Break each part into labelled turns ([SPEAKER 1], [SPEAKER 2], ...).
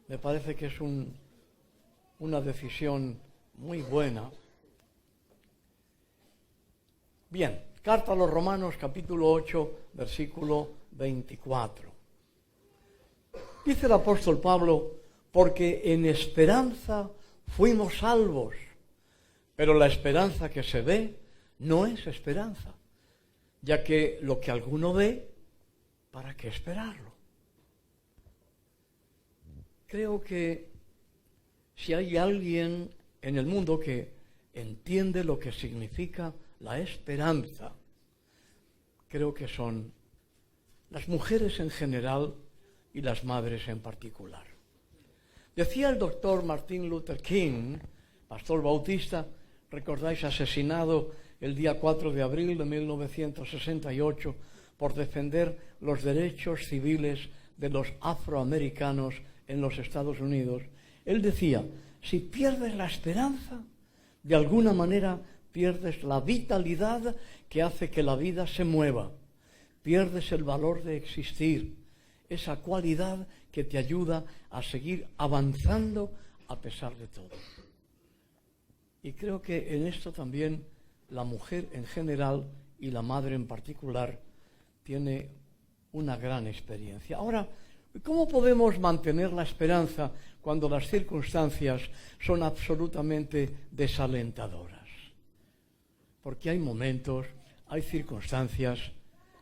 [SPEAKER 1] Me parece que es una decisión muy buena. Bien, carta a los Romanos, capítulo 8, versículo 24. Dice el apóstol Pablo, porque en esperanza fuimos salvos, pero la esperanza que se ve no es esperanza, ya que lo que alguno ve, ¿para qué esperarlo? Creo que si hay alguien en el mundo que entiende lo que significa la esperanza, creo que son las mujeres en general y las madres en particular. Decía el doctor Martin Luther King, pastor bautista, recordáis, asesinado el día 4 de abril de 1968 por defender los derechos civiles de los afroamericanos en los Estados Unidos. Él decía, si pierdes la esperanza, de alguna manera pierdes la vitalidad que hace que la vida se mueva, pierdes el valor de existir, esa cualidad que te ayuda a seguir avanzando a pesar de todo. Y creo que en esto también la mujer en general y la madre en particular tiene una gran experiencia. Ahora, ¿cómo podemos mantener la esperanza cuando las circunstancias son absolutamente desalentadoras? Porque hay momentos, hay circunstancias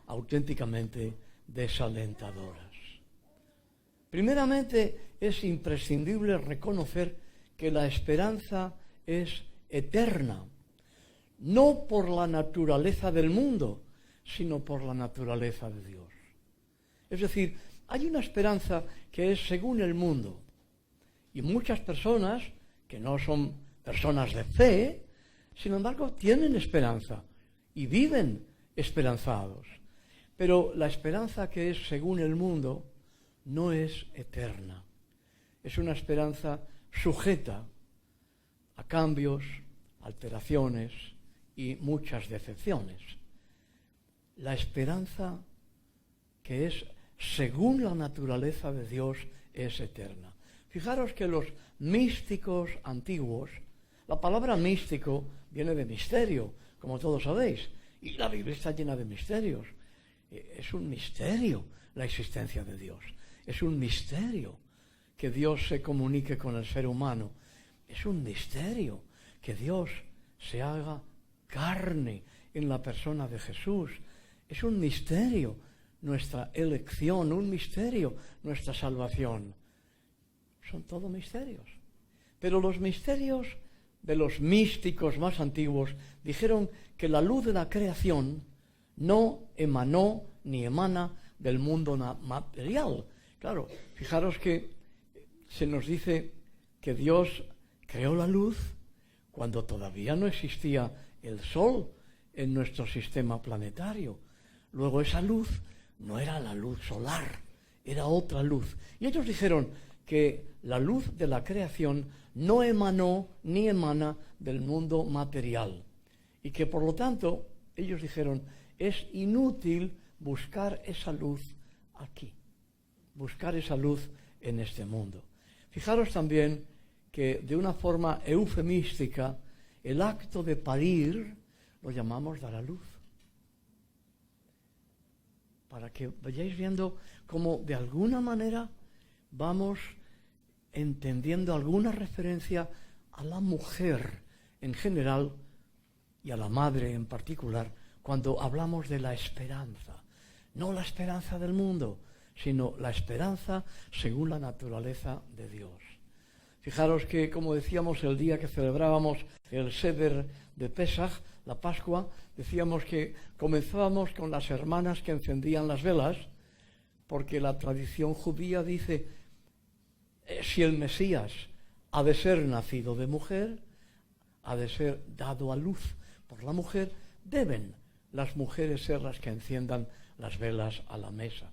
[SPEAKER 1] auténticamente desalentadoras. Primeramente, es imprescindible reconocer que la esperanza es eterna, no por la naturaleza del mundo, sino por la naturaleza de Dios. Es decir, hay una esperanza que es según el mundo, y muchas personas que no son personas de fe, sin embargo, tienen esperanza y viven esperanzados. Pero la esperanza que es según el mundo no es eterna. Es una esperanza sujeta a cambios, alteraciones y muchas decepciones. La esperanza que es según la naturaleza de Dios es eterna. Fijaros que los místicos antiguos, la palabra místico viene de misterio, como todos sabéis, y la Biblia está llena de misterios. Es un misterio la existencia de Dios. Es un misterio que Dios se comunique con el ser humano. Es un misterio que Dios se haga carne en la persona de Jesús. Es un misterio nuestra elección, un misterio nuestra salvación. Son todo misterios. Pero los misterios de los místicos más antiguos dijeron que la luz de la creación no emanó ni emana del mundo material. Claro, fijaros que se nos dice que Dios creó la luz cuando todavía no existía el Sol en nuestro sistema planetario. Luego esa luz no era la luz solar, era otra luz. Y ellos dijeron que la luz de la creación no emanó ni emana del mundo material. Y que por lo tanto, ellos dijeron, es inútil buscar esa luz aquí, buscar esa luz en este mundo. Fijaros también que de una forma eufemística, el acto de parir lo llamamos dar a luz. Para que vayáis viendo cómo de alguna manera vamos entendiendo alguna referencia a la mujer en general y a la madre en particular cuando hablamos de la esperanza. No la esperanza del mundo, sino la esperanza según la naturaleza de Dios. Fijaros que, como decíamos el día que celebrábamos el Seder de Pesaj, la Pascua, decíamos que comenzábamos con las hermanas que encendían las velas, porque la tradición judía dice, si el Mesías ha de ser nacido de mujer, ha de ser dado a luz por la mujer, deben las mujeres ser las que enciendan las velas a la mesa.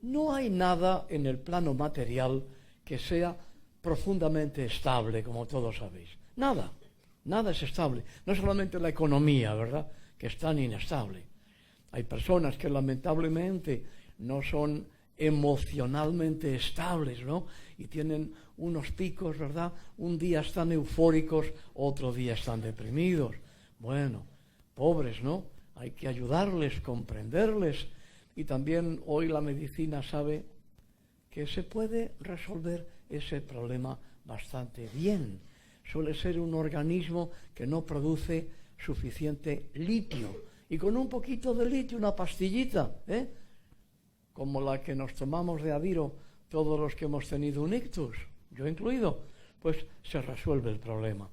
[SPEAKER 1] No hay nada en el plano material que sea profundamente estable, como todos sabéis. Nada es estable. No solamente la economía, ¿verdad?, que es tan inestable. Hay personas que lamentablemente no son emocionalmente estables, ¿no? Y tienen unos picos, ¿verdad? Un día están eufóricos, otro día están deprimidos. Bueno, pobres, ¿no? Hay que ayudarles, comprenderles. Y también hoy la medicina sabe que se puede resolver ese problema bastante bien. Suele ser un organismo que no produce suficiente litio. Y con un poquito de litio, una pastillita, como la que nos tomamos de Adiro todos los que hemos tenido un ictus, yo incluido, pues se resuelve el problema.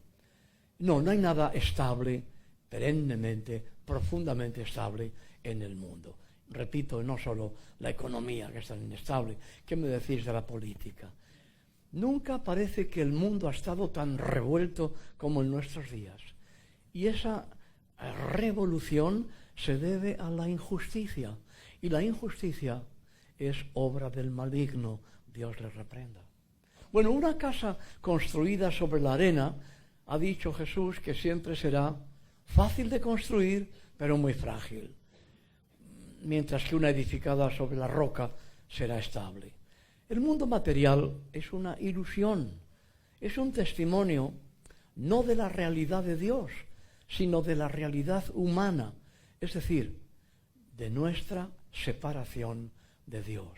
[SPEAKER 1] No hay nada estable, perennemente, profundamente estable en el mundo. Repito, no solo la economía, que es tan inestable. ¿Qué me decís de la política? Nunca parece que el mundo ha estado tan revuelto como en nuestros días. Y esa revolución se debe a la injusticia. Y la injusticia es obra del maligno. Dios le reprenda. Bueno, una casa construida sobre la arena, ha dicho Jesús que siempre será fácil de construir, pero muy frágil. Mientras que una edificada sobre la roca será estable. El mundo material es una ilusión, es un testimonio no de la realidad de Dios, sino de la realidad humana, es decir, de nuestra separación de Dios,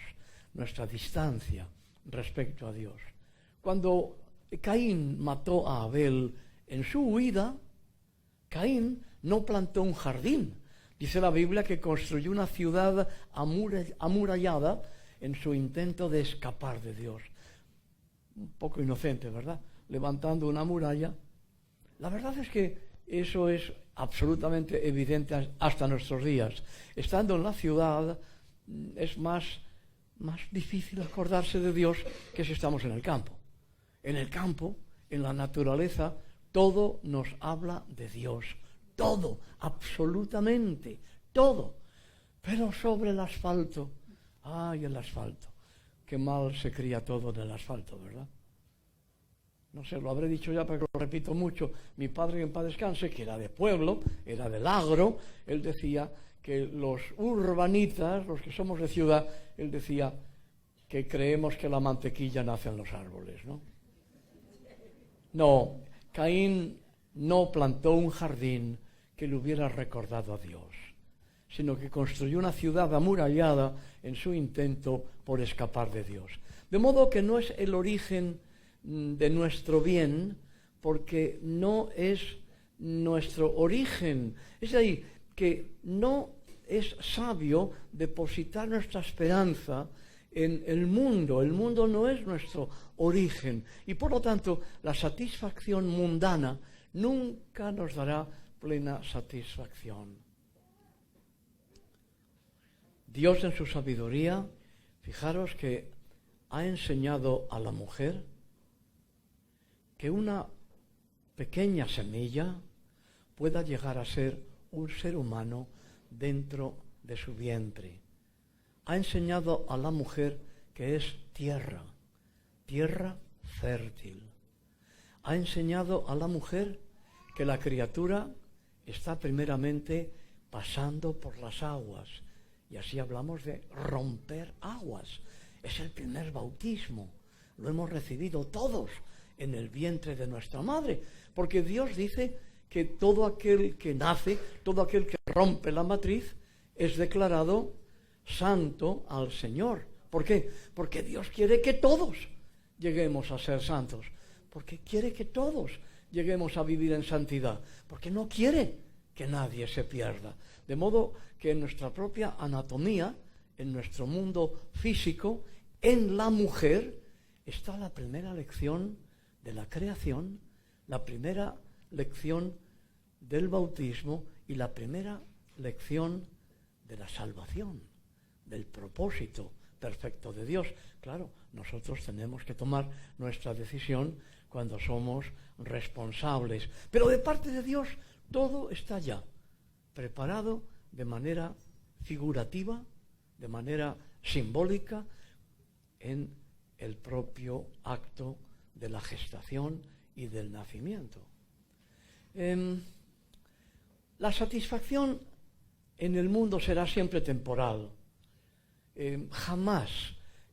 [SPEAKER 1] nuestra distancia respecto a Dios. Cuando Caín mató a Abel en su huida, Caín no plantó un jardín. Dice la Biblia que construyó una ciudad amurallada en su intento de escapar de Dios. Un poco inocente, ¿verdad? Levantando una muralla. La verdad es que eso es absolutamente evidente hasta nuestros días. Estando en la ciudad es más difícil acordarse de Dios que si estamos en el campo. En el campo, en la naturaleza, todo nos habla de Dios. Todo, absolutamente, todo. Pero sobre el asfalto, el asfalto. Qué mal se cría todo en el asfalto, ¿verdad? No sé, lo habré dicho ya, pero lo repito mucho. Mi padre, en paz descanse, que era de pueblo, era del agro, él decía que los urbanitas, los que somos de ciudad, él decía que creemos que la mantequilla nace en los árboles, ¿no? No, Caín no plantó un jardín que le hubiera recordado a Dios, sino que construyó una ciudad amurallada en su intento por escapar de Dios. De modo que no es el origen de nuestro bien, porque no es nuestro origen. Es ahí que no es sabio depositar nuestra esperanza en el mundo. El mundo no es nuestro origen y por lo tanto la satisfacción mundana nunca nos dará plena satisfacción. Dios en su sabiduría, fijaros que ha enseñado a la mujer que una pequeña semilla pueda llegar a ser un ser humano dentro de su vientre. Ha enseñado a la mujer que es tierra fértil. Ha enseñado a la mujer que la criatura está primeramente pasando por las aguas. Y así hablamos de romper aguas. Es el primer bautismo. Lo hemos recibido todos en el vientre de nuestra madre. Porque Dios dice que todo aquel que nace, todo aquel que rompe la matriz, es declarado santo al Señor. ¿Por qué? Porque Dios quiere que todos lleguemos a ser santos. Porque quiere que todos lleguemos a vivir en santidad. Porque no quiere que nadie se pierda. De modo que en nuestra propia anatomía, en nuestro mundo físico, en la mujer, está la primera lección de la creación, la primera lección del bautismo y la primera lección de la salvación, del propósito perfecto de Dios. Claro, nosotros tenemos que tomar nuestra decisión cuando somos responsables. Pero de parte de Dios todo está ya preparado de manera figurativa, de manera simbólica, en el propio acto de la gestación y del nacimiento. La satisfacción en el mundo será siempre temporal. Jamás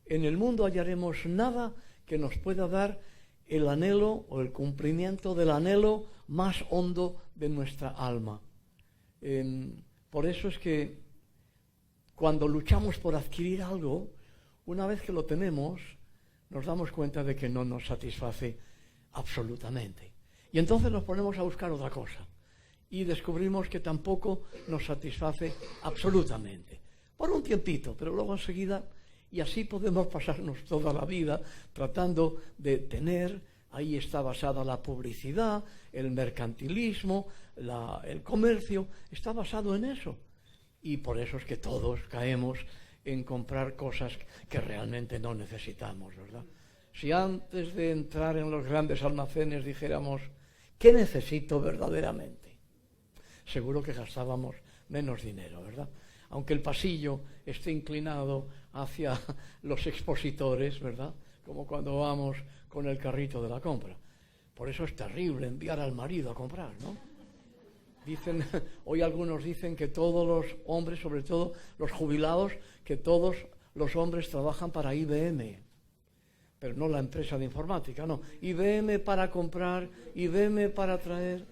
[SPEAKER 1] en el mundo hallaremos nada que nos pueda dar el anhelo o el cumplimiento del anhelo más hondo de nuestra alma. Por eso es que cuando luchamos por adquirir algo, una vez que lo tenemos, nos damos cuenta de que no nos satisface absolutamente. Y entonces nos ponemos a buscar otra cosa y descubrimos que tampoco nos satisface absolutamente. Por un tiempito, pero luego enseguida, y así podemos pasarnos toda la vida tratando de tener. Ahí está basada la publicidad, el mercantilismo, el comercio, está basado en eso. Y por eso es que todos caemos en comprar cosas que realmente no necesitamos, ¿verdad? Si antes de entrar en los grandes almacenes dijéramos, ¿qué necesito verdaderamente? Seguro que gastábamos menos dinero, ¿verdad? Aunque el pasillo esté inclinado hacia los expositores, ¿verdad? Como cuando vamos con el carrito de la compra. Por eso es terrible enviar al marido a comprar, ¿no? Dicen, hoy algunos dicen que todos los hombres, sobre todo los jubilados, que todos los hombres trabajan para IBM, pero no la empresa de informática, no. IBM para comprar, IBM para traer.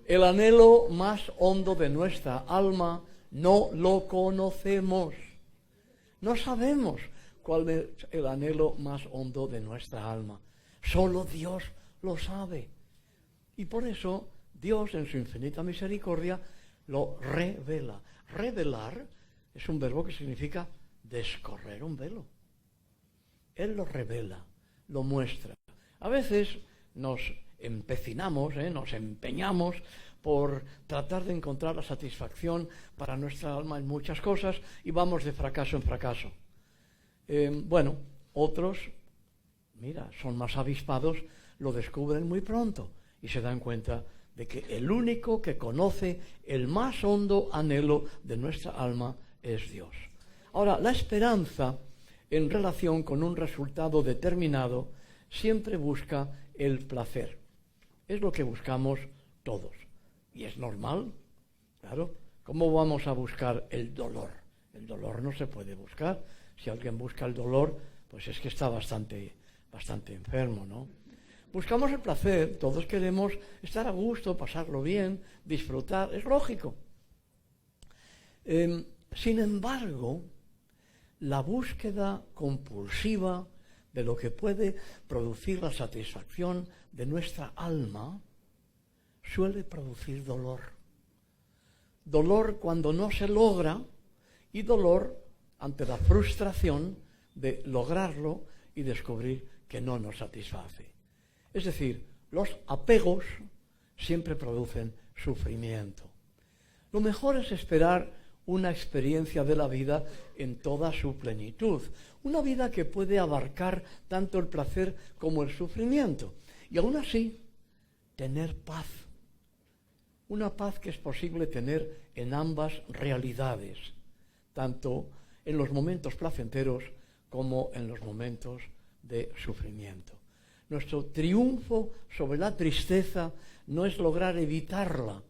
[SPEAKER 1] El anhelo más hondo de nuestra alma no lo conocemos. No sabemos cuál es el anhelo más hondo de nuestra alma. Solo Dios lo sabe. Y por eso Dios, en su infinita misericordia, lo revela. Revelar es un verbo que significa descorrer un velo. Él lo revela, lo muestra. A veces nos empecinamos, nos empeñamos por tratar de encontrar la satisfacción para nuestra alma en muchas cosas y vamos de fracaso en fracaso. Bueno, otros, mira, son más avispados, lo descubren muy pronto y se dan cuenta de que el único que conoce el más hondo anhelo de nuestra alma es Dios. Ahora, la esperanza en relación con un resultado determinado siempre busca el placer. Es lo que buscamos todos. Y es normal, claro. ¿Cómo vamos a buscar el dolor? El dolor no se puede buscar. Si alguien busca el dolor, pues es que está bastante enfermo, ¿no? Buscamos el placer, todos queremos estar a gusto, pasarlo bien, disfrutar, es lógico. Sin embargo, la búsqueda compulsiva de lo que puede producir la satisfacción de nuestra alma suele producir dolor. Dolor cuando no se logra y dolor ante la frustración de lograrlo y descubrir que no nos satisface. Es decir, los apegos siempre producen sufrimiento. Lo mejor es esperar una experiencia de la vida en toda su plenitud, una vida que puede abarcar tanto el placer como el sufrimiento, y aún así tener paz, una paz que es posible tener en ambas realidades, tanto en los momentos placenteros como en los momentos de sufrimiento. Nuestro triunfo sobre la tristeza no es lograr evitarla.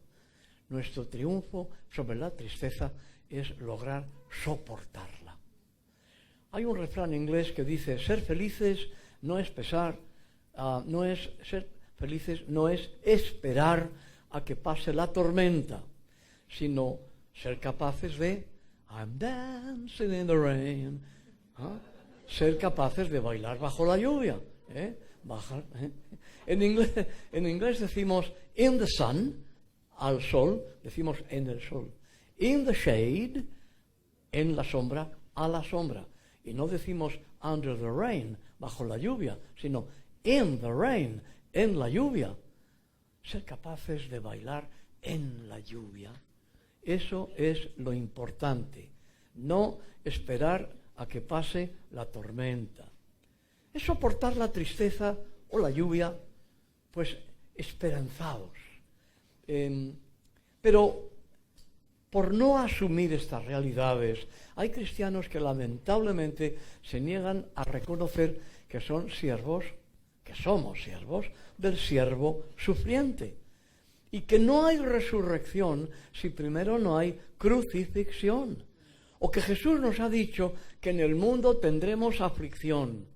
[SPEAKER 1] Nuestro triunfo sobre la tristeza es lograr soportarla. Hay un refrán inglés que dice, ser felices no es ser felices no es esperar a que pase la tormenta, sino ser capaces de I'm dancing in the rain, ser capaces de bailar bajo la lluvia. En inglés decimos in the sun, al sol, decimos en el sol. In the shade, en la sombra, a la sombra. Y no decimos under the rain, bajo la lluvia, sino in the rain, en la lluvia. Ser capaces de bailar en la lluvia, eso es lo importante. No esperar a que pase la tormenta. Es soportar la tristeza o la lluvia, pues esperanzados. Pero por no asumir estas realidades, hay cristianos que lamentablemente se niegan a reconocer que son siervos, que somos siervos del siervo sufriente. y que no hay resurrección si primero no hay crucifixión. O que Jesús nos ha dicho que en el mundo tendremos aflicción,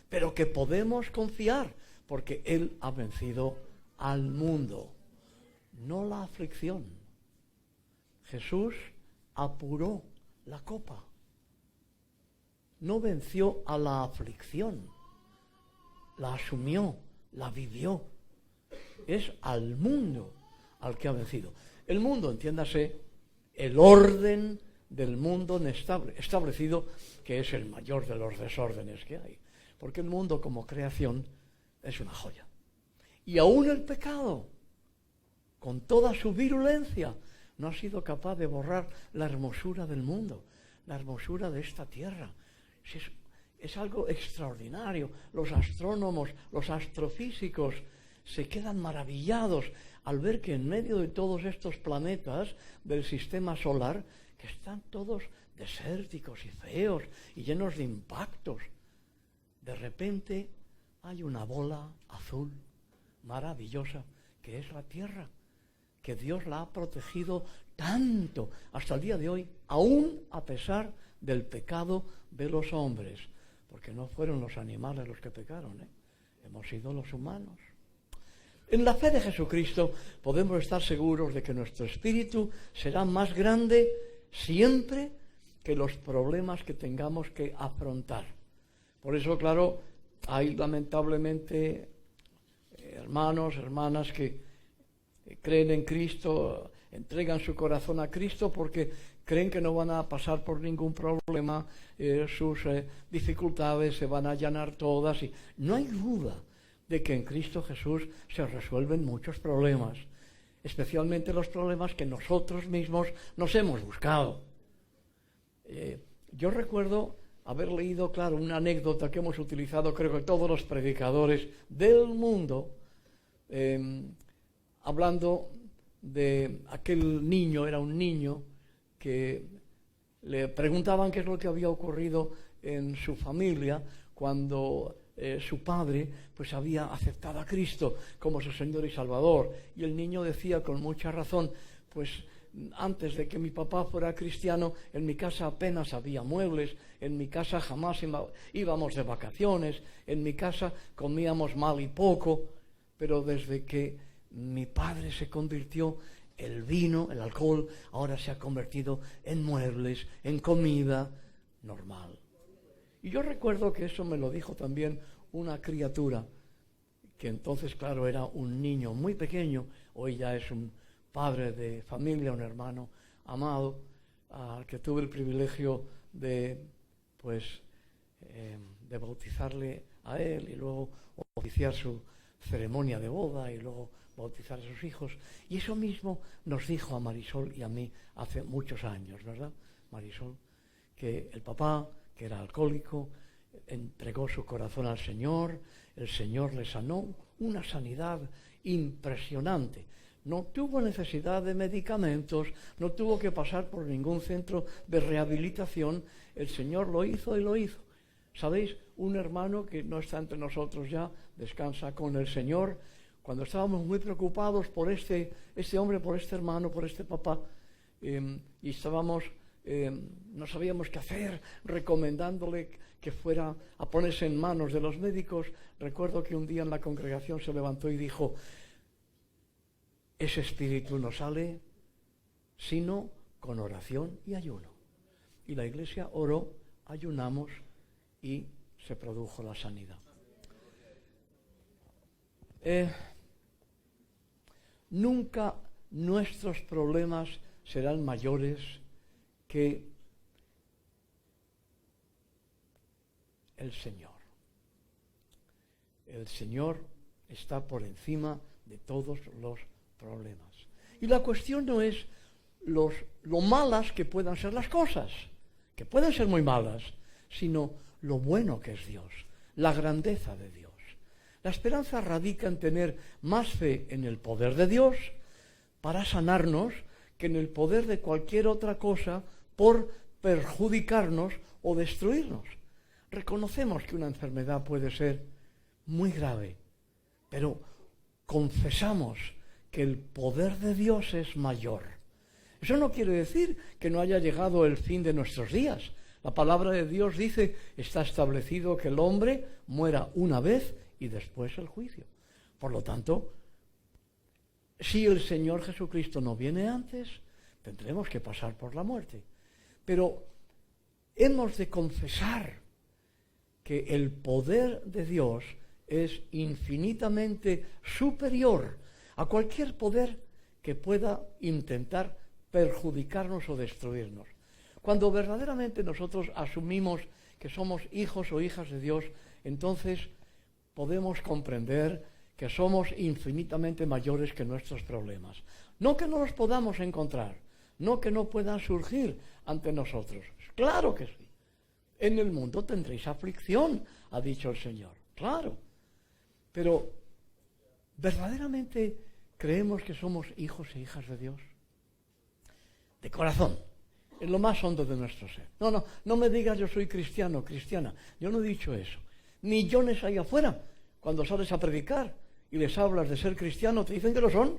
[SPEAKER 1] pero que podemos confiar porque Él ha vencido al mundo, no la aflicción. Jesús apuró la copa, no venció a la aflicción, la asumió, la vivió. Es al mundo al que ha vencido. El mundo, entiéndase, el orden del mundo establecido, que es el mayor de los desórdenes que hay. Porque el mundo como creación es una joya. Y aún el pecado, con toda su virulencia, no ha sido capaz de borrar la hermosura del mundo, la hermosura de esta tierra. Es algo extraordinario. Los astrónomos, los astrofísicos se quedan maravillados al ver que en medio de todos estos planetas del sistema solar, que están todos desérticos y feos y llenos de impactos, de repente hay una bola azul maravillosa que es la Tierra, que Dios la ha protegido tanto hasta el día de hoy, aún a pesar del pecado de los hombres, porque no fueron los animales los que pecaron, hemos sido los humanos. En la fe de Jesucristo podemos estar seguros de que nuestro espíritu será más grande siempre que los problemas que tengamos que afrontar. Por eso, claro, hay lamentablemente hermanos, hermanas que creen en Cristo, entregan su corazón a Cristo porque creen que no van a pasar por ningún problema, sus dificultades se van a allanar todas. Y no hay duda de que en Cristo Jesús se resuelven muchos problemas, especialmente los problemas que nosotros mismos nos hemos buscado. Yo recuerdo haber leído, claro, una anécdota que hemos utilizado, creo que todos los predicadores del mundo, hablando de aquel niño, era un niño, que le preguntaban qué es lo que había ocurrido en su familia cuando su padre pues había aceptado a Cristo como su Señor y Salvador. Y el niño decía con mucha razón, pues antes de que mi papá fuera cristiano, en mi casa apenas había muebles, en mi casa jamás íbamos de vacaciones, en mi casa comíamos mal y poco, pero desde que mi padre se convirtió, el vino, el alcohol, ahora se ha convertido en muebles, en comida normal. Y yo recuerdo que eso me lo dijo también una criatura, que entonces, claro, era un niño muy pequeño, hoy ya es un padre de familia, un hermano amado, al que tuve el privilegio de bautizarle a él y luego oficiar su ceremonia de boda y luego bautizar a sus hijos. Y eso mismo nos dijo a Marisol y a mí hace muchos años, ¿verdad, Marisol? Que el papá, que era alcohólico, entregó su corazón al Señor, el Señor le sanó, una sanidad impresionante. No tuvo necesidad de medicamentos, no tuvo que pasar por ningún centro de rehabilitación, el Señor lo hizo y lo hizo. ¿Sabéis? Un hermano que no está entre nosotros ya, descansa con el Señor. Cuando estábamos muy preocupados por este hombre, por este hermano, por este papá, y estábamos, no sabíamos qué hacer, recomendándole que fuera a ponerse en manos de los médicos, recuerdo que un día en la congregación se levantó y dijo: ese espíritu no sale sino con oración y ayuno. Y la iglesia oró, ayunamos y se produjo la sanidad. Nunca nuestros problemas serán mayores que el Señor. El Señor está por encima de todos los problemas. Y la cuestión no es lo malas que puedan ser las cosas, que pueden ser muy malas, sino lo bueno que es Dios, la grandeza de Dios. La esperanza radica en tener más fe en el poder de Dios para sanarnos que en el poder de cualquier otra cosa por perjudicarnos o destruirnos. Reconocemos que una enfermedad puede ser muy grave, pero confesamos que el poder de Dios es mayor. Eso no quiere decir que no haya llegado el fin de nuestros días. La palabra de Dios dice, está establecido que el hombre muera una vez y después el juicio. Por lo tanto, si el Señor Jesucristo no viene antes, tendremos que pasar por la muerte. Pero hemos de confesar que el poder de Dios es infinitamente superior a cualquier poder que pueda intentar perjudicarnos o destruirnos. Cuando verdaderamente nosotros asumimos que somos hijos o hijas de Dios, entonces podemos comprender que somos infinitamente mayores que nuestros problemas. No que no los podamos encontrar, no que no puedan surgir ante nosotros. Claro que sí. En el mundo tendréis aflicción, ha dicho el Señor. Claro. Pero, ¿verdaderamente creemos que somos hijos e hijas de Dios? De corazón, en lo más hondo de nuestro ser. No me digas yo soy cristiano, cristiana. Yo no he dicho eso. Millones ahí afuera, cuando sales a predicar y les hablas de ser cristiano, te dicen que lo son.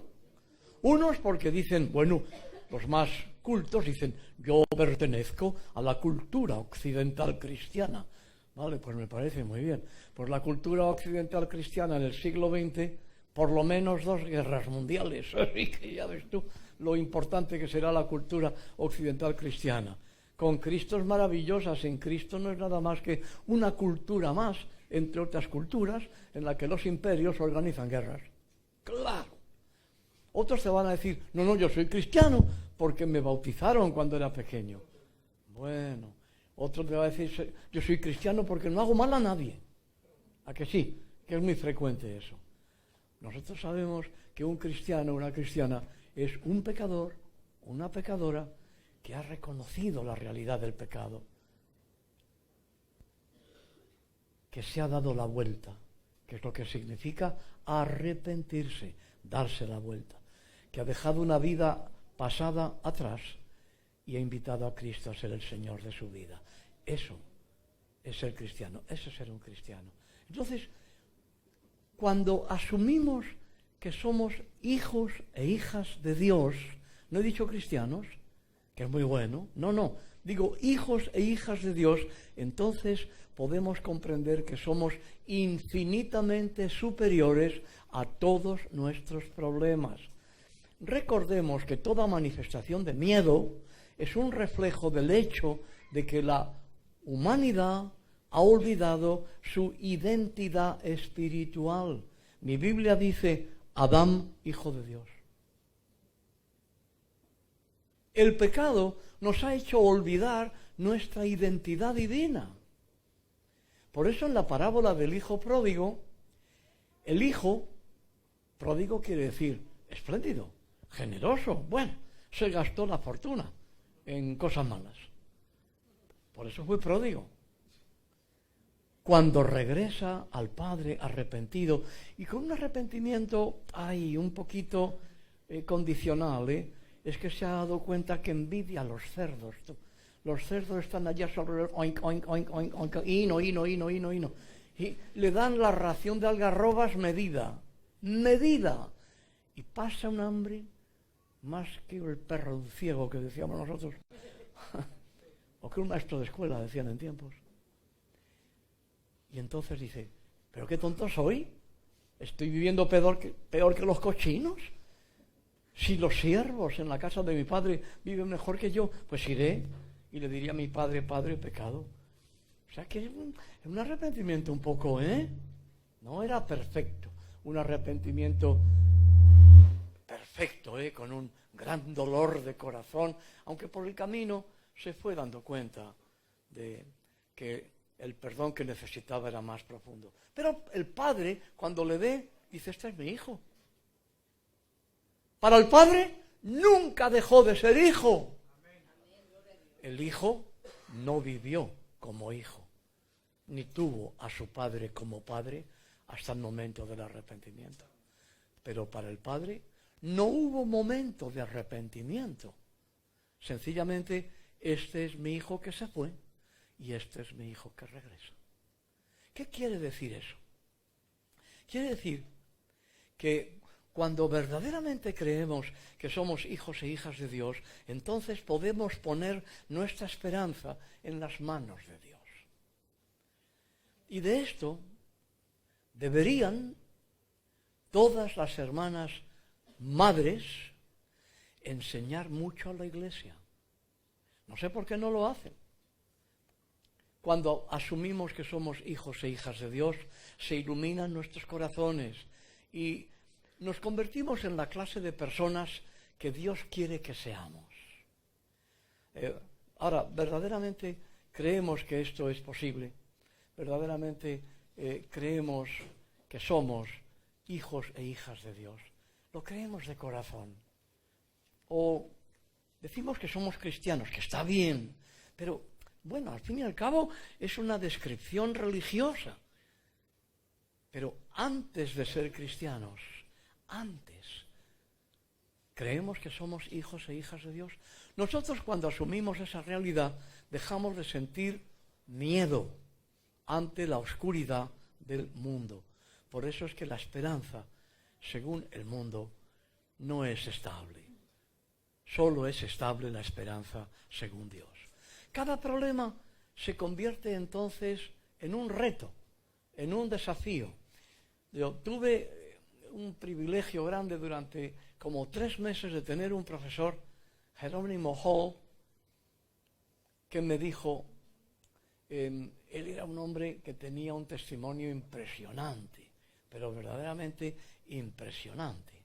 [SPEAKER 1] Unos porque dicen, bueno, los más cultos dicen, yo pertenezco a la cultura occidental cristiana. Vale, pues me parece muy bien. Pues la cultura occidental cristiana en el siglo XX, por lo menos 2 guerras mundiales. Así que ya ves tú lo importante que será la cultura occidental cristiana. Con Cristo es maravillosa, sin Cristo no es nada más que una cultura más, entre otras culturas, en la que los imperios organizan guerras. ¡Claro! Otros te van a decir, no, yo soy cristiano porque me bautizaron cuando era pequeño. Bueno, otro te va a decir, yo soy cristiano porque no hago mal a nadie. ¿A que sí? Que es muy frecuente eso. Nosotros sabemos que un cristiano, una cristiana, es un pecador, una pecadora, que ha reconocido la realidad del pecado, que se ha dado la vuelta, que es lo que significa arrepentirse, darse la vuelta, que ha dejado una vida pasada atrás y ha invitado a Cristo a ser el Señor de su vida. Eso es ser cristiano, eso es ser un cristiano. Entonces, cuando asumimos que somos hijos e hijas de Dios, no he dicho cristianos, que es muy bueno, no, digo hijos e hijas de Dios, entonces podemos comprender que somos infinitamente superiores a todos nuestros problemas. Recordemos que toda manifestación de miedo es un reflejo del hecho de que la humanidad ha olvidado su identidad espiritual. Mi Biblia dice, Adán, hijo de Dios. El pecado nos ha hecho olvidar nuestra identidad divina. Por eso en la parábola del hijo pródigo, el hijo pródigo quiere decir espléndido, generoso. Bueno, se gastó la fortuna en cosas malas. Por eso fue pródigo. Cuando regresa al Padre arrepentido, y con un arrepentimiento un poquito condicional, es que se ha dado cuenta que envidia a los cerdos. Los cerdos están allá sobre el oink, oink, oink, oink, oink, hino. Y le dan la ración de algarrobas medida. Y pasa un hambre más que el perro ciego que decíamos nosotros. O que un maestro de escuela, decían en tiempos. Y entonces dice, ¿pero qué tonto soy? ¿Estoy viviendo peor que los cochinos? Si los siervos en la casa de mi padre viven mejor que yo, pues iré y le diría a mi padre, Padre, pecado. O sea que es un arrepentimiento un poco, No era perfecto, un arrepentimiento perfecto, con un gran dolor de corazón, aunque por el camino se fue dando cuenta de que el perdón que necesitaba era más profundo. Pero el padre, cuando le ve, dice, este es mi hijo. Para el padre, nunca dejó de ser hijo. El hijo no vivió como hijo, ni tuvo a su padre como padre hasta el momento del arrepentimiento. Pero para el padre no hubo momento de arrepentimiento. Sencillamente, este es mi hijo que se fue y este es mi hijo que regresa. ¿Qué quiere decir eso? Quiere decir que Cuando verdaderamente creemos que somos hijos e hijas de Dios, entonces podemos poner nuestra esperanza en las manos de Dios. Y de esto deberían todas las hermanas madres enseñar mucho a la iglesia. No sé por qué no lo hacen. Cuando asumimos que somos hijos e hijas de Dios, se iluminan nuestros corazones y nos convertimos en la clase de personas que Dios quiere que seamos. Ahora, verdaderamente creemos que esto es posible. Verdaderamente creemos que somos hijos e hijas de Dios. Lo creemos de corazón. O decimos que somos cristianos, que está bien, pero bueno, al fin y al cabo es una descripción religiosa. Pero antes de ser cristianos, antes, creemos que somos hijos e hijas de Dios. Nosotros, cuando asumimos esa realidad, dejamos de sentir miedo ante la oscuridad del mundo. Por eso es que la esperanza, según el mundo, no es estable. Solo es estable la esperanza según Dios. Cada problema se convierte entonces en un reto, en un desafío. Yo tuve un privilegio grande durante como 3 meses de tener un profesor, Jerónimo Hall, que me dijo, él era un hombre que tenía un testimonio impresionante, pero verdaderamente impresionante.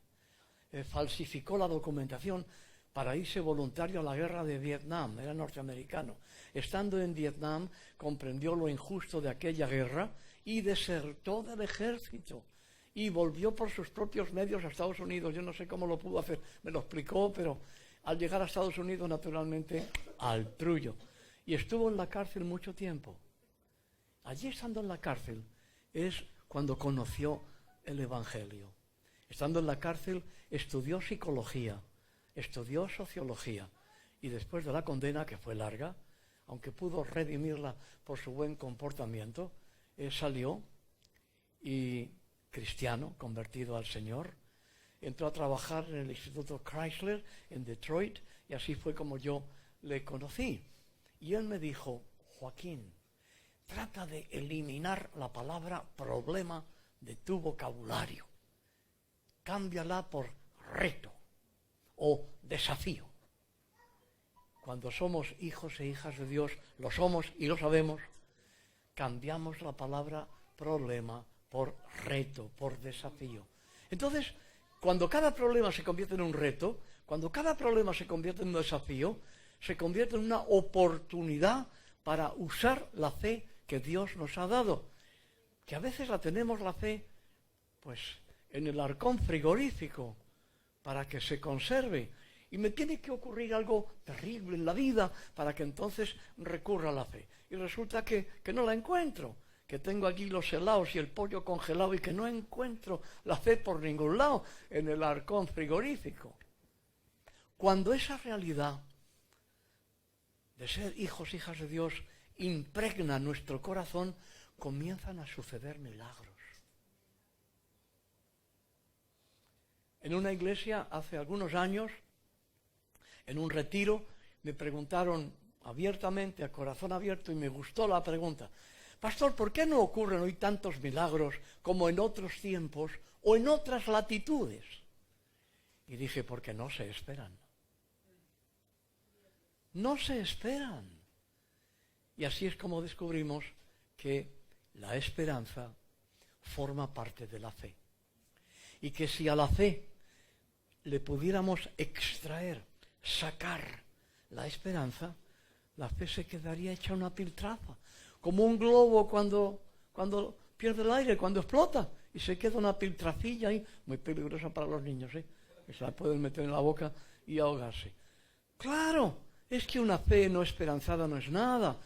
[SPEAKER 1] Falsificó la documentación para irse voluntario a la guerra de Vietnam, era norteamericano. Estando en Vietnam, comprendió lo injusto de aquella guerra y desertó del ejército y volvió por sus propios medios a Estados Unidos. Yo no sé cómo lo pudo hacer, me lo explicó, pero al llegar a Estados Unidos, naturalmente, al trullo. Y estuvo en la cárcel mucho tiempo. Allí, estando en la cárcel, es cuando conoció el Evangelio. Estando en la cárcel, estudió psicología, estudió sociología, y después de la condena, que fue larga, aunque pudo redimirla por su buen comportamiento, salió y, cristiano, convertido al Señor, entró a trabajar en el Instituto Chrysler en Detroit, y así fue como yo le conocí. Y él me dijo, Joaquín, trata de eliminar la palabra problema de tu vocabulario. Cámbiala por reto o desafío. Cuando somos hijos e hijas de Dios, lo somos y lo sabemos, cambiamos la palabra problema por reto, por desafío. Entonces, cuando cada problema se convierte en un reto, cuando cada problema se convierte en un desafío, se convierte en una oportunidad para usar la fe que Dios nos ha dado. Que a veces la tenemos, la fe, pues en el arcón frigorífico, para que se conserve. Y me tiene que ocurrir algo terrible en la vida para que entonces recurra a la fe. Y resulta que no la encuentro, que tengo aquí los helados y el pollo congelado y que no encuentro la fe por ningún lado en el arcón frigorífico. Cuando esa realidad de ser hijos, hijas de Dios, impregna nuestro corazón, comienzan a suceder milagros. En una iglesia, hace algunos años, en un retiro, me preguntaron abiertamente, a corazón abierto, y me gustó la pregunta. Pastor, ¿por qué no ocurren hoy tantos milagros como en otros tiempos o en otras latitudes? Y dije, porque no se esperan. No se esperan. Y así es como descubrimos que la esperanza forma parte de la fe. Y que si a la fe le pudiéramos extraer, sacar la esperanza, la fe se quedaría hecha una piltrafa, como un globo cuando pierde el aire, cuando explota, y se queda una piltrafilla ahí, muy peligrosa para los niños, que se la pueden meter en la boca y ahogarse. Claro, es que una fe no esperanzada no es nada.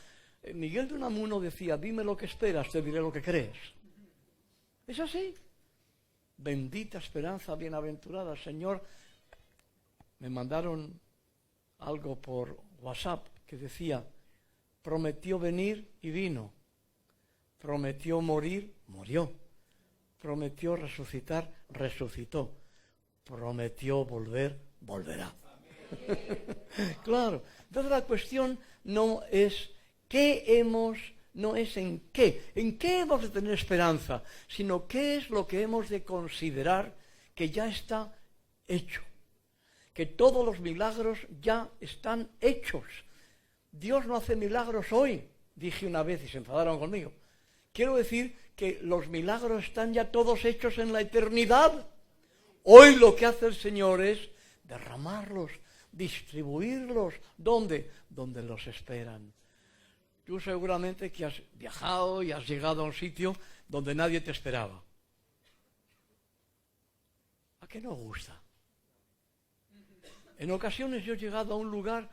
[SPEAKER 1] Miguel de Unamuno decía, dime lo que esperas, te diré lo que crees. Es así. Bendita esperanza, bienaventurada. Señor, me mandaron algo por WhatsApp que decía, prometió venir y vino, prometió morir, murió, prometió resucitar, resucitó, prometió volver, volverá. Claro, entonces la cuestión no es no es en qué hemos de tener esperanza, sino qué es lo que hemos de considerar que ya está hecho, que todos los milagros ya están hechos. Dios no hace milagros hoy, dije una vez y se enfadaron conmigo. Quiero decir que los milagros están ya todos hechos en la eternidad. Hoy lo que hace el Señor es derramarlos, distribuirlos. ¿Dónde? Donde los esperan. Tú seguramente que has viajado y has llegado a un sitio donde nadie te esperaba. ¿A qué nos gusta? En ocasiones yo he llegado a un lugar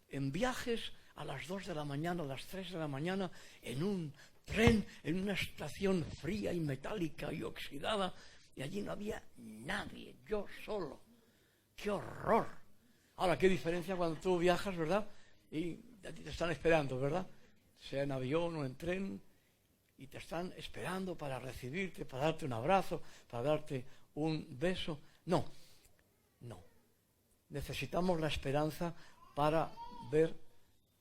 [SPEAKER 1] en viajes a las 2 de la mañana, a las 3 de la mañana, en un tren, en una estación fría y metálica y oxidada, y allí no había nadie, yo solo. ¡Qué horror! Ahora, qué diferencia cuando tú viajas, ¿verdad? Y a ti te están esperando, ¿verdad? Sea en avión o en tren, y te están esperando para recibirte, para darte un abrazo, para darte un beso. No. Necesitamos la esperanza para ver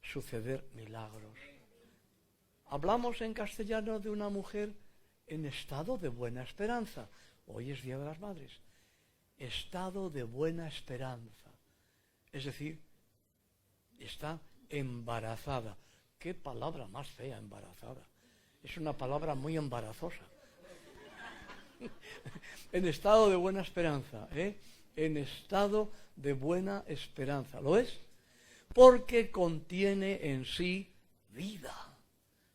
[SPEAKER 1] suceder milagros. Hablamos en castellano de una mujer en estado de buena esperanza. Hoy es Día de las Madres. Estado de buena esperanza. Es decir, está embarazada. ¿Qué palabra más fea, embarazada? Es una palabra muy embarazosa. En estado de buena esperanza, en estado de buena esperanza. ¿Lo es? Porque contiene en sí vida.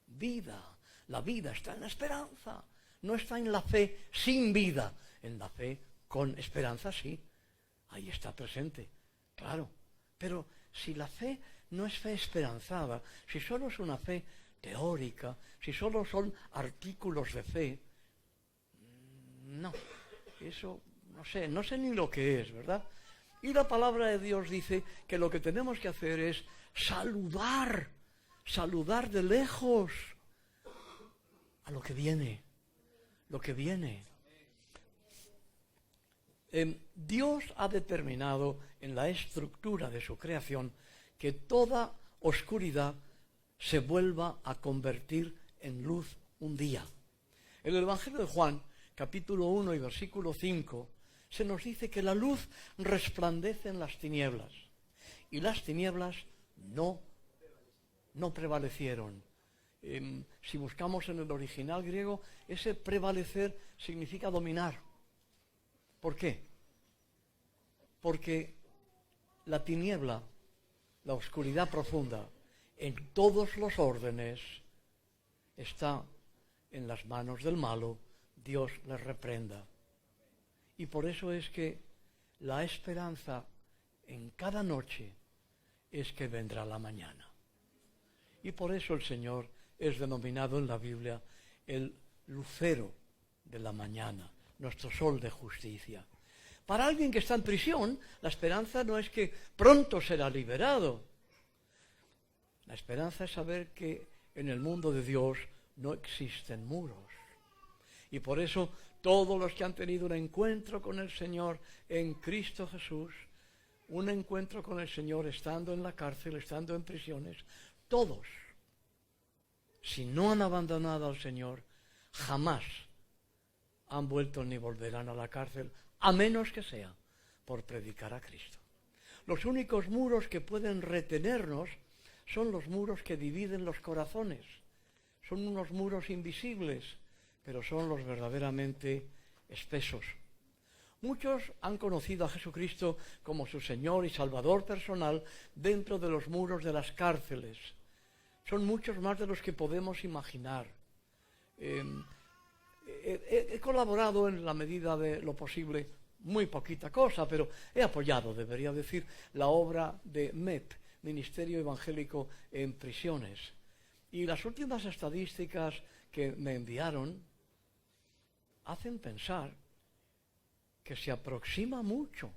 [SPEAKER 1] Vida. La vida está en la esperanza. No está en la fe sin vida. En la fe con esperanza, sí. Ahí está presente. Claro. Pero si la fe no es fe esperanzada, si solo es una fe teórica, si solo son artículos de fe, no. Eso no sé ni lo que es, ¿verdad? Y la palabra de Dios dice que lo que tenemos que hacer es saludar de lejos a lo que viene. Dios ha determinado en la estructura de su creación que toda oscuridad se vuelva a convertir en luz un día. En el Evangelio de Juan, capítulo 1 y versículo 5, se nos dice que la luz resplandece en las tinieblas y las tinieblas no prevalecieron. Si buscamos en el original griego, ese prevalecer significa dominar. ¿Por qué? Porque la tiniebla, la oscuridad profunda, en todos los órdenes, está en las manos del malo. Dios les reprenda. Y por eso es que la esperanza en cada noche es que vendrá la mañana. Y por eso el Señor es denominado en la Biblia el lucero de la mañana, nuestro sol de justicia. Para alguien que está en prisión, la esperanza no es que pronto será liberado. La esperanza es saber que en el mundo de Dios no existen muros. Y por eso todos los que han tenido un encuentro con el Señor en Cristo Jesús, un encuentro con el Señor estando en la cárcel, estando en prisiones, todos, si no han abandonado al Señor, jamás han vuelto ni volverán a la cárcel, a menos que sea por predicar a Cristo. Los únicos muros que pueden retenernos son los muros que dividen los corazones. Son unos muros invisibles, pero son los verdaderamente espesos. Muchos han conocido a Jesucristo como su Señor y Salvador personal dentro de los muros de las cárceles. Son muchos más de los que podemos imaginar. He colaborado en la medida de lo posible, muy poquita cosa, pero he apoyado, debería decir, la obra de MEP, Ministerio Evangélico en Prisiones. Y las últimas estadísticas que me enviaron hacen pensar que se aproxima mucho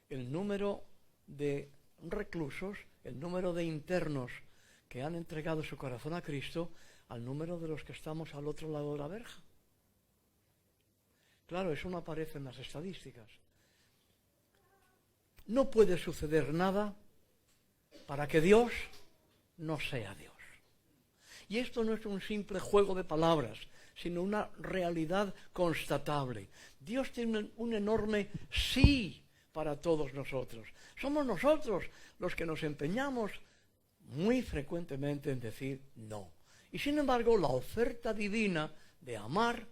[SPEAKER 1] el número de reclusos, el número de internos que han entregado su corazón a Cristo al número de los que estamos al otro lado de la verja. Claro, eso no aparece en las estadísticas. no puede suceder nada para que Dios no sea Dios. Y esto no es un simple juego de palabras, sino una realidad constatable. Dios tiene un enorme sí para todos nosotros. Somos nosotros los que nos empeñamos muy frecuentemente en decir no. Y sin embargo, la oferta divina de amar,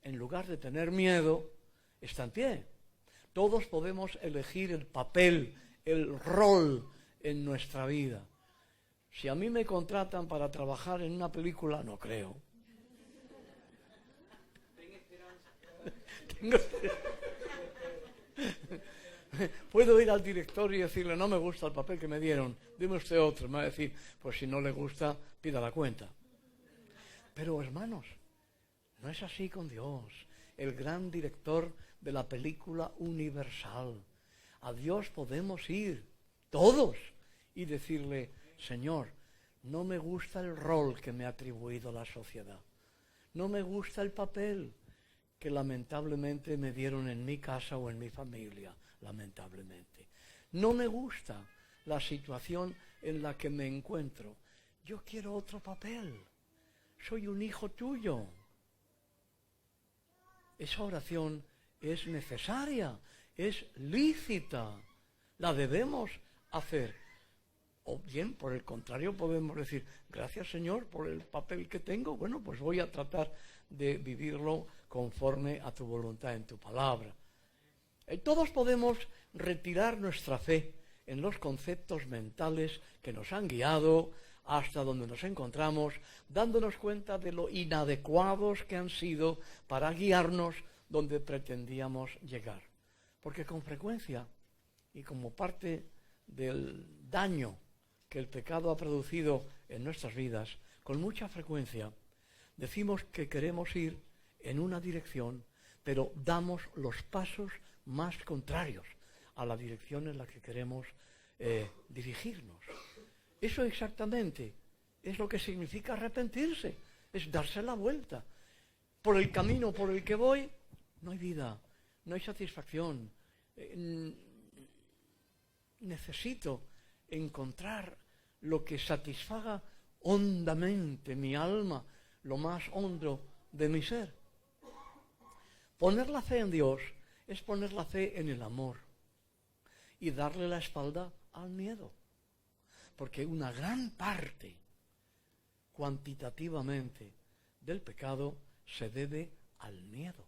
[SPEAKER 1] en lugar de tener miedo, está en pie. Todos podemos elegir el papel, el rol en nuestra vida. Si a mí me contratan para trabajar en una película, no creo. Tengo esperanza. Puedo ir al director y decirle, no me gusta el papel que me dieron, dime usted otro. Me va a decir, pues si no le gusta, pida la cuenta. Pero hermanos, no es así con Dios, el gran director de la película universal. A Dios podemos ir, todos, y decirle, Señor, no me gusta el rol que me ha atribuido la sociedad. No me gusta el papel que lamentablemente me dieron en mi casa o en mi familia, lamentablemente. No me gusta la situación en la que me encuentro. Yo quiero otro papel. Soy un hijo tuyo. Esa oración es necesaria, es lícita, la debemos hacer. O bien, por el contrario, podemos decir, gracias Señor por el papel que tengo, bueno, pues voy a tratar de vivirlo conforme a tu voluntad en tu palabra. Todos podemos retirar nuestra fe en los conceptos mentales que nos han guiado hasta donde nos encontramos, dándonos cuenta de lo inadecuados que han sido para guiarnos donde pretendíamos llegar. Porque con frecuencia, y como parte del daño que el pecado ha producido en nuestras vidas, con mucha frecuencia decimos que queremos ir en una dirección, pero damos los pasos más contrarios a la dirección en la que queremos dirigirnos. Eso exactamente es lo que significa arrepentirse, es darse la vuelta. Por el camino por el que voy, no hay vida, no hay satisfacción. Necesito encontrar lo que satisfaga hondamente mi alma, lo más hondo de mi ser. Poner la fe en Dios es poner la fe en el amor y darle la espalda al miedo, porque una gran parte, cuantitativamente, del pecado se debe al miedo.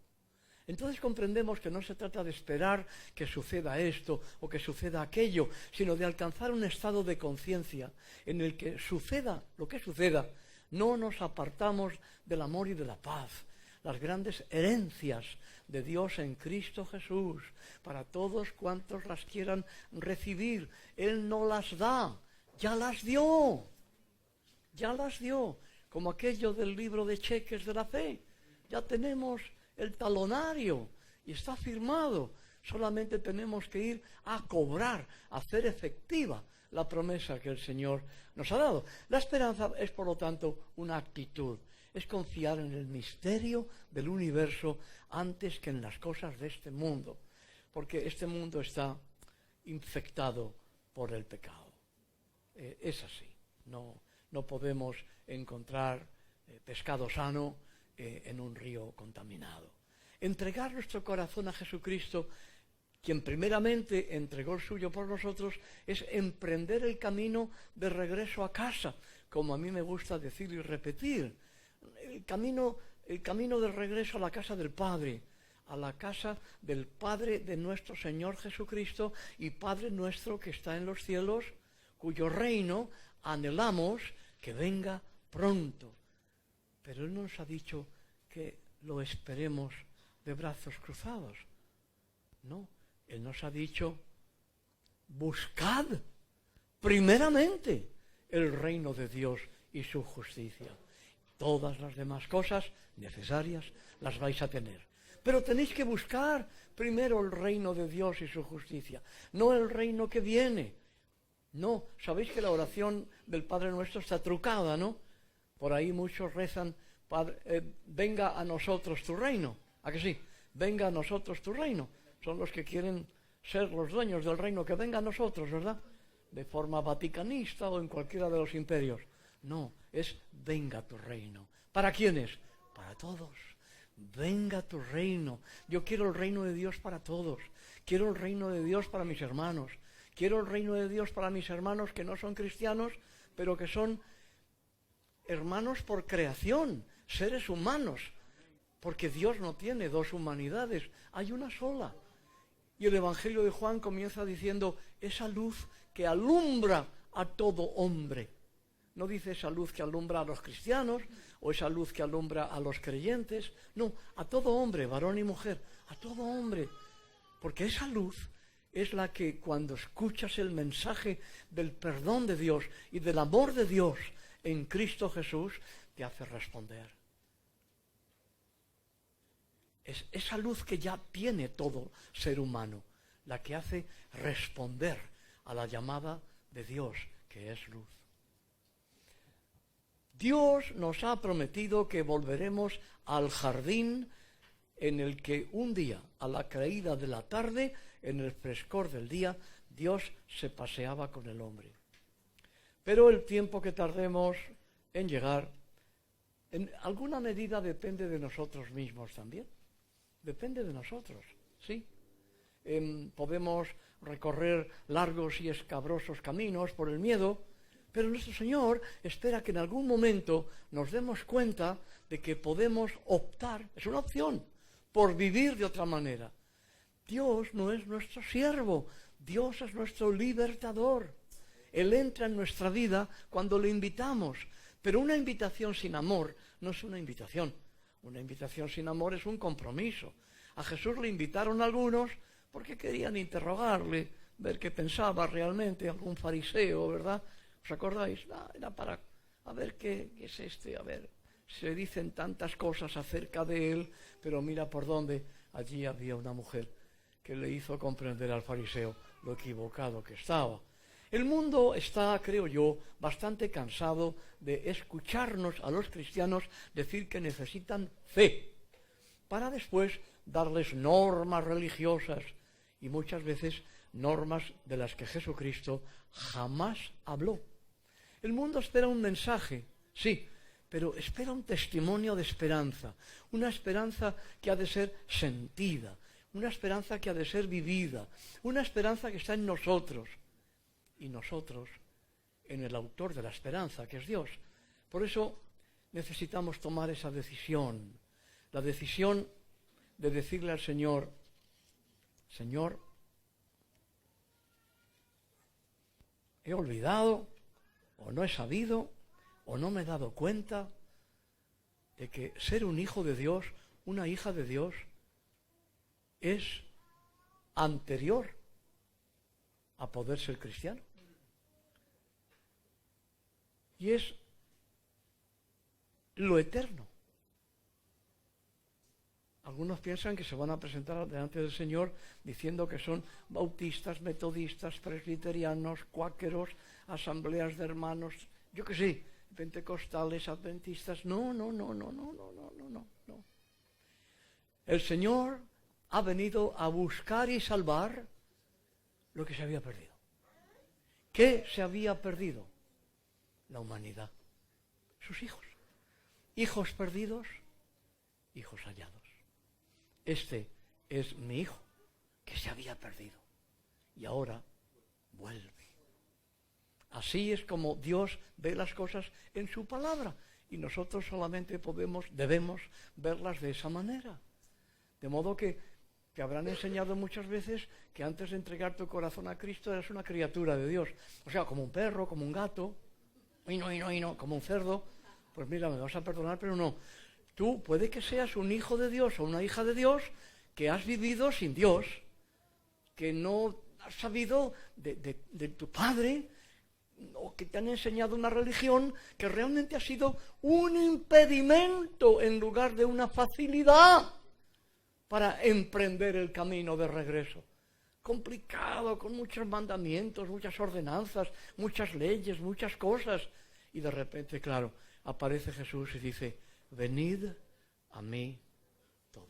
[SPEAKER 1] Entonces comprendemos que no se trata de esperar que suceda esto o que suceda aquello, sino de alcanzar un estado de conciencia en el que suceda lo que suceda, no nos apartamos del amor y de la paz, las grandes herencias de Dios en Cristo Jesús, para todos cuantos las quieran recibir. Él no las da, ya las dio, como aquello del libro de cheques de la fe. Ya tenemos el talonario y está firmado. Solamente tenemos que ir a cobrar, a hacer efectiva la promesa que el Señor nos ha dado. La esperanza es, por lo tanto, una actitud. Es confiar en el misterio del universo antes que en las cosas de este mundo, porque este mundo está infectado por el pecado. Es así. No podemos encontrar pescado sano en un río contaminado. Entregar nuestro corazón a Jesucristo, quien primeramente entregó el suyo por nosotros, es emprender el camino de regreso a casa, como a mí me gusta decir y repetir. El camino de regreso a la casa del Padre, a la casa del Padre de nuestro Señor Jesucristo y Padre nuestro que está en los cielos, cuyo reino anhelamos que venga pronto. Pero Él nos ha dicho que lo esperemos de brazos cruzados. No, Él nos ha dicho, buscad primeramente el reino de Dios y su justicia. Todas las demás cosas necesarias las vais a tener. Pero tenéis que buscar primero el reino de Dios y su justicia, no el reino que viene. No, sabéis que la oración del Padre Nuestro está trucada, ¿no? Por ahí muchos rezan, venga a nosotros tu reino. ¿A que sí? Venga a nosotros tu reino. Son los que quieren ser los dueños del reino que venga a nosotros, ¿verdad? De forma vaticanista o en cualquiera de los imperios. No, es venga tu reino. ¿Para quiénes? Para todos. Venga tu reino. Yo quiero el reino de Dios para todos. Quiero el reino de Dios para mis hermanos. Quiero el reino de Dios para mis hermanos que no son cristianos, pero que son hermanos por creación, seres humanos. Porque Dios no tiene dos humanidades, hay una sola. Y el Evangelio de Juan comienza diciendo, esa luz que alumbra a todo hombre. No dice esa luz que alumbra a los cristianos o esa luz que alumbra a los creyentes. No, a todo hombre, varón y mujer, a todo hombre. Porque esa luz es la que cuando escuchas el mensaje del perdón de Dios y del amor de Dios en Cristo Jesús, te hace responder. Es esa luz que ya tiene todo ser humano, la que hace responder a la llamada de Dios, que es luz. Dios nos ha prometido que volveremos al jardín en el que un día, a la caída de la tarde, en el frescor del día, Dios se paseaba con el hombre. Pero el tiempo que tardemos en llegar, en alguna medida depende de nosotros mismos también. Depende de nosotros, ¿sí? Podemos recorrer largos y escabrosos caminos por el miedo, pero nuestro Señor espera que en algún momento nos demos cuenta de que podemos optar, es una opción, por vivir de otra manera. Dios no es nuestro siervo, Dios es nuestro libertador. Él entra en nuestra vida cuando le invitamos, pero una invitación sin amor no es una invitación. Una invitación sin amor es un compromiso. A Jesús le invitaron algunos porque querían interrogarle, ver qué pensaba realmente, algún fariseo, ¿verdad? ¿Os acordáis? Era para a ver qué es este, a ver, se dicen tantas cosas acerca de él, pero mira por dónde. Allí había una mujer que le hizo comprender al fariseo lo equivocado que estaba. El mundo está, creo yo, bastante cansado de escucharnos a los cristianos decir que necesitan fe, para después darles normas religiosas y muchas veces normas de las que Jesucristo jamás habló. El mundo espera un mensaje, sí, pero espera un testimonio de esperanza, una esperanza que ha de ser sentida, una esperanza que ha de ser vivida, una esperanza que está en nosotros. Y nosotros en el autor de la esperanza, que es Dios. Por eso necesitamos tomar esa decisión, la decisión de decirle al Señor, Señor, he olvidado, o no he sabido, o no me he dado cuenta de que ser un hijo de Dios, una hija de Dios, es anterior a poder ser cristiano. Y es lo eterno. Algunos piensan que se van a presentar delante del Señor diciendo que son bautistas, metodistas, presbiterianos, cuáqueros, asambleas de hermanos, yo qué sé, pentecostales, adventistas. No. El Señor ha venido a buscar y salvar lo que se había perdido. ¿Qué se había perdido? La humanidad, sus hijos. Hijos perdidos, hijos hallados. Este es mi hijo, que se había perdido y ahora vuelve. Así es como Dios ve las cosas en su palabra y nosotros solamente debemos verlas de esa manera. De modo que te habrán enseñado muchas veces que antes de entregar tu corazón a Cristo eres una criatura de Dios. O sea, como un perro, como un gato, y no, como un cerdo. Pues mira, me vas a perdonar, pero no. Tú puede que seas un hijo de Dios o una hija de Dios que has vivido sin Dios, que no has sabido de tu padre, o que te han enseñado una religión que realmente ha sido un impedimento en lugar de una facilidad para emprender el camino de regreso. Complicado, con muchos mandamientos, muchas ordenanzas, muchas leyes, muchas cosas. Y de repente, claro, aparece Jesús y dice, venid a mí todos.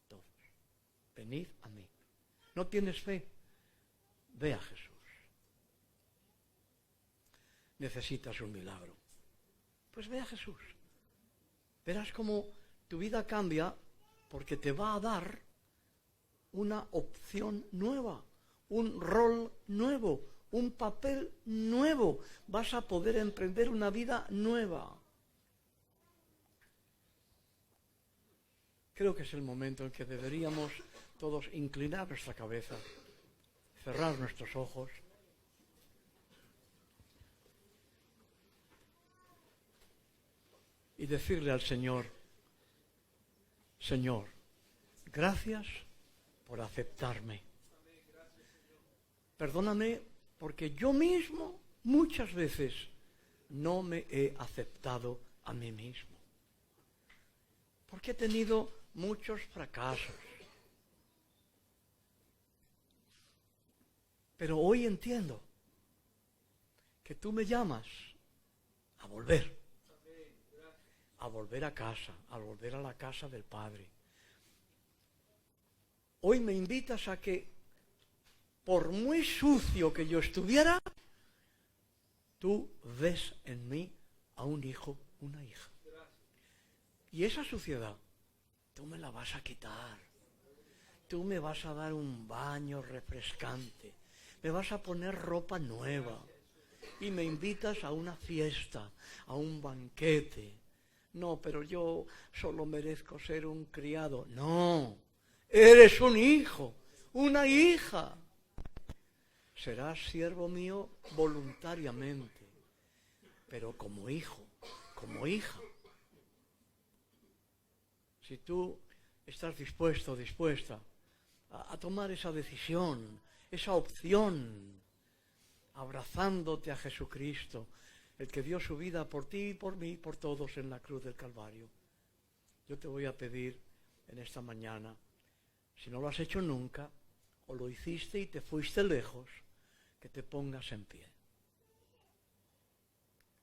[SPEAKER 1] Todos. Venid a mí. ¿No tienes fe? Ve a Jesús. Necesitas un milagro. Pues ve a Jesús. Verás cómo tu vida cambia porque te va a dar una opción nueva, un rol nuevo, un papel nuevo. Vas a poder emprender una vida nueva. Creo que es el momento en que deberíamos todos inclinar nuestra cabeza, cerrar nuestros ojos y decirle al Señor: Señor, gracias por aceptarme. Perdóname porque yo mismo muchas veces no me he aceptado a mí mismo. Porque he tenido muchos fracasos. Pero hoy entiendo que tú me llamas a volver a casa, a volver a la casa del Padre. Hoy me invitas a que, por muy sucio que yo estuviera, tú ves en mí a un hijo, una hija. Y esa suciedad, tú me la vas a quitar. Tú me vas a dar un baño refrescante. Me vas a poner ropa nueva. Y me invitas a una fiesta, a un banquete. No, pero yo solo merezco ser un criado. No, eres un hijo, una hija. Serás siervo mío voluntariamente, pero como hijo, como hija. Si tú estás dispuesto, dispuesta a tomar esa decisión, esa opción, abrazándote a Jesucristo, el que dio su vida por ti, por mí, por todos en la cruz del Calvario, yo te voy a pedir en esta mañana, si no lo has hecho nunca, o lo hiciste y te fuiste lejos, que te pongas en pie.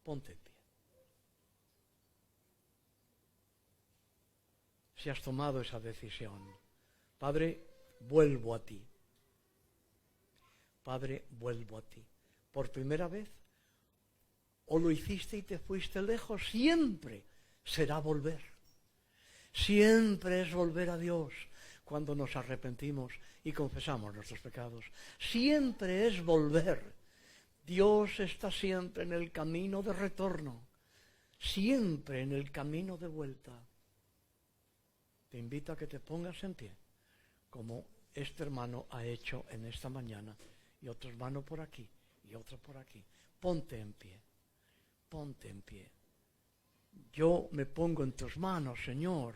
[SPEAKER 1] Ponte en pie. Si has tomado esa decisión, Padre, vuelvo a ti. Padre, vuelvo a ti. Por primera vez, o lo hiciste y te fuiste lejos, siempre será volver. Siempre es volver a Dios cuando nos arrepentimos y confesamos nuestros pecados. Siempre es volver. Dios está siempre en el camino de retorno, siempre en el camino de vuelta. Te invito a que te pongas en pie, como este hermano ha hecho en esta mañana, y otro hermano por aquí, y otro por aquí. Ponte en pie, ponte en pie. Yo me pongo en tus manos, Señor.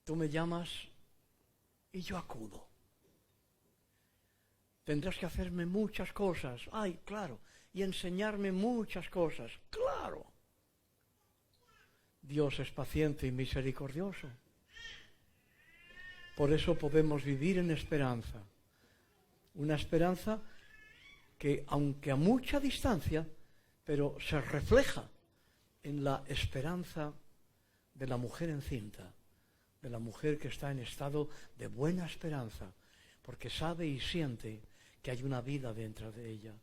[SPEAKER 1] Tú me llamas y yo acudo. Tendrás que hacerme muchas cosas, ay, claro, y enseñarme muchas cosas, claro. Dios es paciente y misericordioso. Por eso podemos vivir en esperanza. Una esperanza que, aunque a mucha distancia, pero se refleja en la esperanza de la mujer encinta, de la mujer que está en estado de buena esperanza, porque sabe y siente que hay una vida dentro de ella.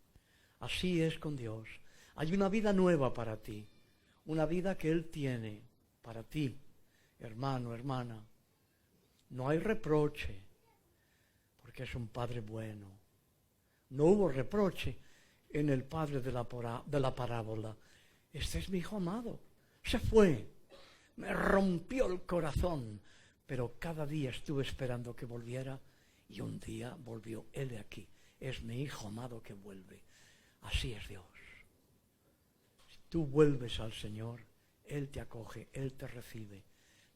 [SPEAKER 1] Así es con Dios. Hay una vida nueva para ti, una vida que Él tiene para ti, hermano, hermana. No hay reproche, porque es un Padre bueno. No hubo reproche en el padre de la parábola. Este es mi hijo amado. Se fue, me rompió el corazón, pero cada día estuve esperando que volviera y un día volvió. Él de aquí. Es mi hijo amado que vuelve. Así es Dios. Si tú vuelves al Señor, Él te acoge, Él te recibe.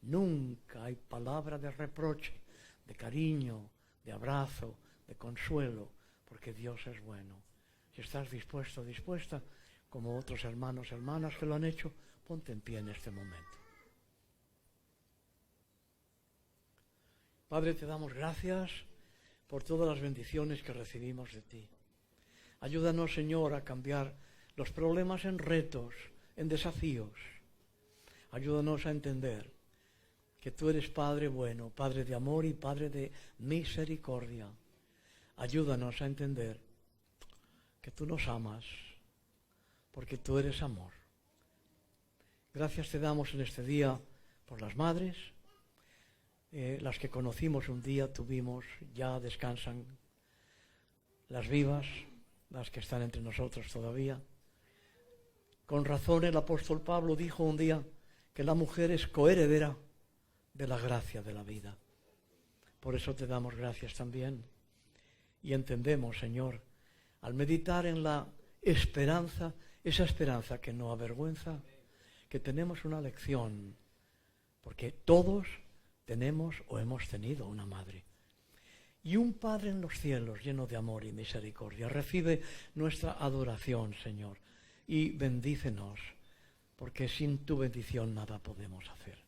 [SPEAKER 1] Nunca hay palabra de reproche, de cariño, de abrazo, de consuelo, porque Dios es bueno. Si estás dispuesto, dispuesta, como otros hermanos, hermanas que lo han hecho, ponte en pie en este momento. Padre, te damos gracias por todas las bendiciones que recibimos de ti. Ayúdanos, Señor, a cambiar los problemas en retos, en desafíos. Ayúdanos a entender que tú eres Padre bueno, Padre de amor y Padre de misericordia. Ayúdanos a entender que tú nos amas, porque tú eres amor. Gracias te damos en este día por las madres, las que conocimos un día, tuvimos, ya descansan, las vivas, las que están entre nosotros todavía. Con razón el apóstol Pablo dijo un día que la mujer es coheredera de la gracia de la vida. Por eso te damos gracias también. Y entendemos, Señor, al meditar en la esperanza, esa esperanza que no avergüenza, que tenemos una lección, porque todos tenemos o hemos tenido una madre. Y un Padre en los cielos lleno de amor y misericordia. Recibe nuestra adoración, Señor, y bendícenos, porque sin tu bendición nada podemos hacer.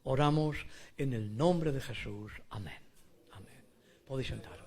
[SPEAKER 1] Oramos en el nombre de Jesús. Amén. Amén. Podéis sentaros.